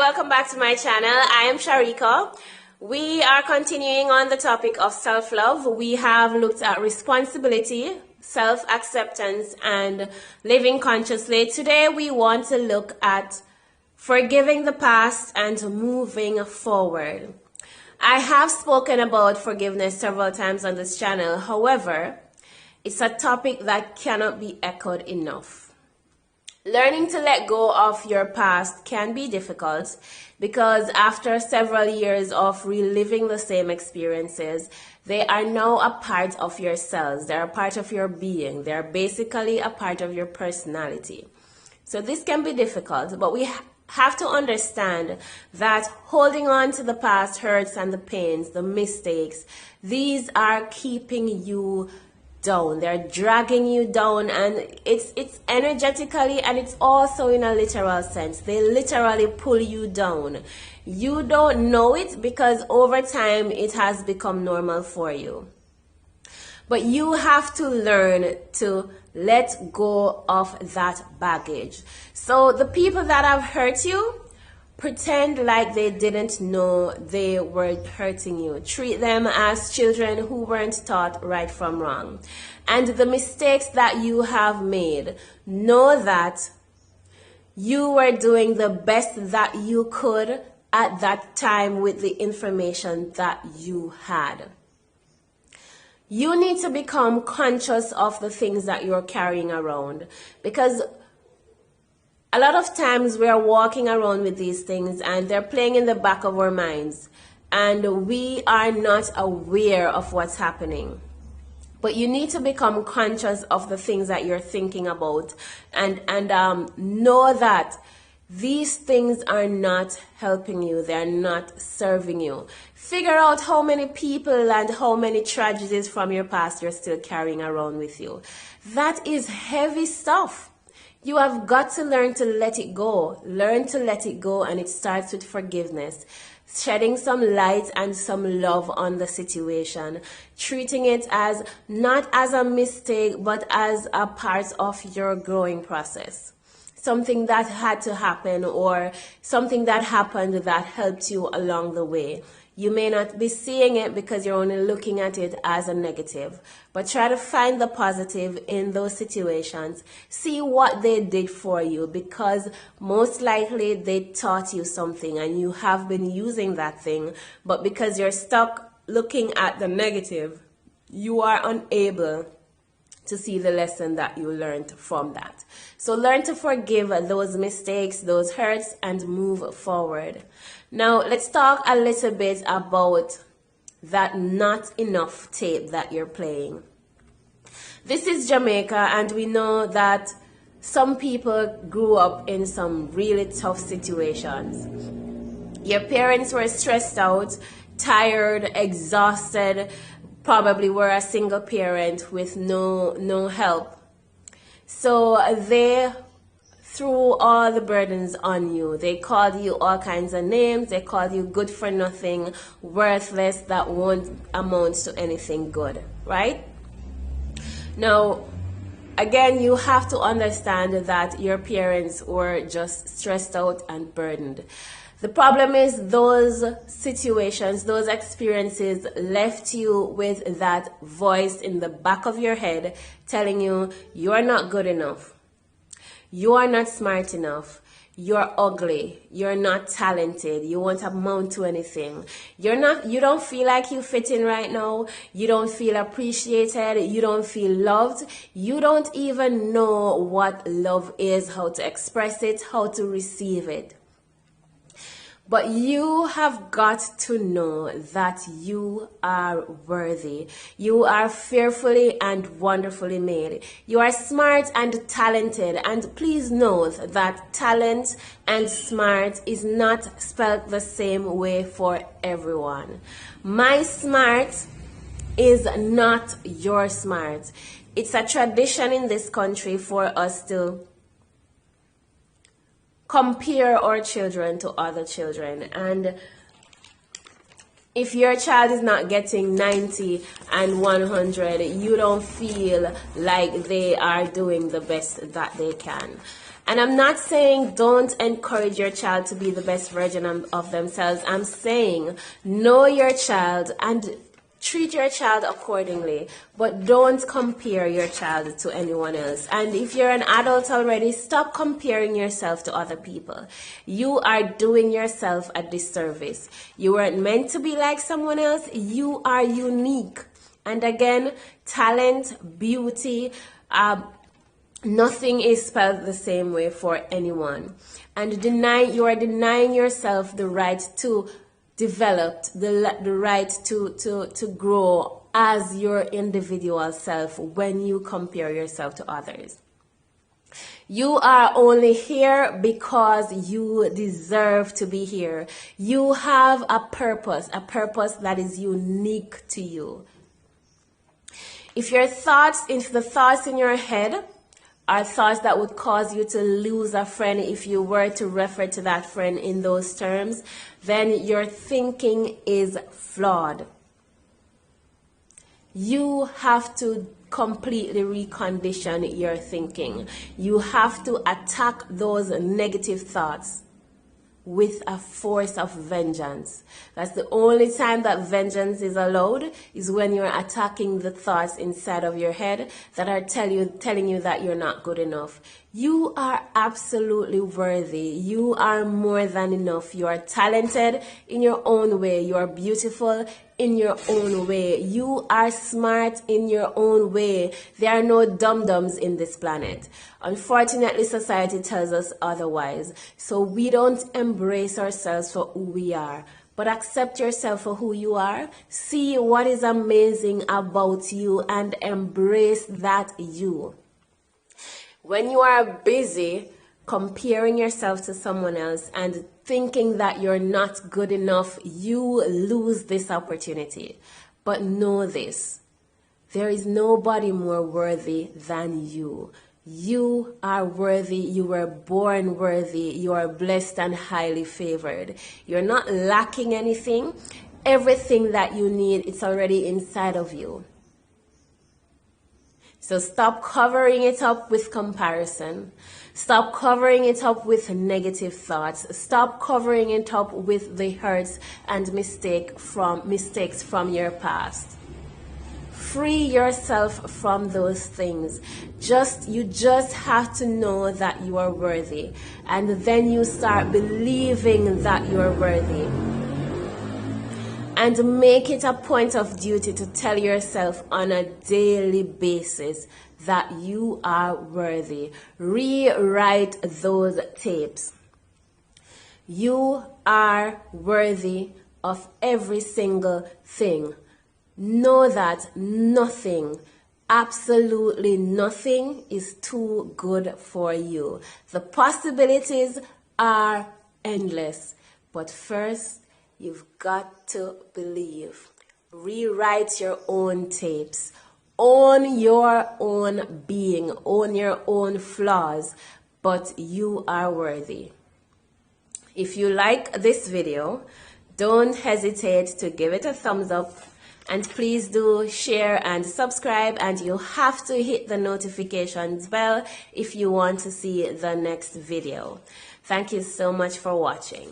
welcome back to my channel. I am Sharika. We are continuing on the topic of self-love. We have looked at responsibility, self-acceptance, and living consciously. Today we want to look at forgiving the past and moving forward. I have spoken about forgiveness several times on this channel. However, it's a topic that cannot be echoed enough. Learning to let go of your past can be difficult because after several years of reliving the same experiences, they are now a part of yourselves. They're a part of your being. They're basically a part of your personality. So this can be difficult, but we have to understand that holding on to the past hurts and the pains, the mistakes, these are keeping you down. They're dragging you down, and it's energetically and it's also in a literal sense. They literally pull you down. You don't know it because over time it has become normal for you. But you have to learn to let go of that baggage. So the people that have hurt you, pretend like they didn't know they were hurting you. Treat them as children who weren't taught right from wrong. And the mistakes that you have made, know that you were doing the best that you could at that time with the information that you had. You need to become conscious of the things that you're carrying around, because a lot of times we are walking around with these things and they're playing in the back of our minds and we are not aware of what's happening. But you need to become conscious of the things that you're thinking about and know that these things are not helping you. They're not serving you. Figure out how many people and how many tragedies from your past you're still carrying around with you. That is heavy stuff. You have got to learn to let it go. Learn to let it go, and it starts with forgiveness. Shedding some light and some love on the situation. Treating it as not as a mistake, but as a part of your growing process. Something that had to happen or something that happened that helped you along the way. You may not be seeing it because you're only looking at it as a negative, but try to find the positive in those situations. See what they did for you, because most likely they taught you something and you have been using that thing, but because you're stuck looking at the negative, you are unable to see the lesson that you learned from that. So learn to forgive those mistakes, those hurts, and move forward. Now, let's talk a little bit about that not enough tape that you're playing. This is Jamaica, and we know that some people grew up in some really tough situations. Your parents were stressed out, tired, exhausted, probably were a single parent with no help. So they threw all the burdens on you. They called you all kinds of names. They called you good for nothing, worthless, that won't amount to anything good, right? Now, again, you have to understand that your parents were just stressed out and burdened. The problem is those situations, those experiences left you with that voice in the back of your head telling you you're not good enough. You are not smart enough. You're ugly. You're not talented. You won't amount to anything. You don't feel like you fit in right now. You don't feel appreciated. You don't feel loved. You don't even know what love is, how to express it, how to receive it. But you have got to know that you are worthy. You are fearfully and wonderfully made. You are smart and talented. And please note that talent and smart is not spelled the same way for everyone. My smart is not your smart. It's a tradition in this country for us to compare our children to other children, and if your child is not getting 90 and 100, you don't feel like they are doing the best that they can. And I'm not saying don't encourage your child to be the best version of themselves. I'm saying know your child and treat your child accordingly, but don't compare your child to anyone else. And if you're an adult already, stop comparing yourself to other people. You are doing yourself a disservice. You weren't meant to be like someone else. You are unique. And again, talent, beauty, nothing is spelled the same way for anyone. And you are denying yourself the right to develop, the right to grow as your individual self when you compare yourself to others. You are only here because you deserve to be here. You have a purpose that is unique to you. If the thoughts in your head are thoughts that would cause you to lose a friend if you were to refer to that friend in those terms, then your thinking is flawed. You have to completely recondition your thinking. You have to attack those negative thoughts with a force of vengeance. That's the only time that vengeance is allowed, is when you're attacking the thoughts inside of your head that are telling you that you're not good enough. You are absolutely worthy. You are more than enough. You are talented in your own way. You are beautiful in your own way. You are smart in your own way. There are no dum-dums in this planet. Unfortunately, society tells us otherwise. So we don't embrace ourselves for who we are, but accept yourself for who you are. See what is amazing about you and embrace that you. When you are busy comparing yourself to someone else and thinking that you're not good enough, you lose this opportunity. But know this, there is nobody more worthy than you. You are worthy. You were born worthy. You are blessed and highly favored. You're not lacking anything. Everything that you need, it's already inside of you. So stop covering it up with comparison. Stop covering it up with negative thoughts. Stop covering it up with the hurts and mistakes from your past. Free yourself from those things. You just have to know that you are worthy. And then you start believing that you are worthy. And make it a point of duty to tell yourself on a daily basis that you are worthy. Rewrite those tapes. You are worthy of every single thing. Know that nothing, absolutely nothing, is too good for you. The possibilities are endless. But first, you've got to believe. Rewrite your own tapes. Own your own being. Own your own flaws. But you are worthy. If you like this video, don't hesitate to give it a thumbs up. And please do share and subscribe. And you have to hit the notifications bell if you want to see the next video. Thank you so much for watching.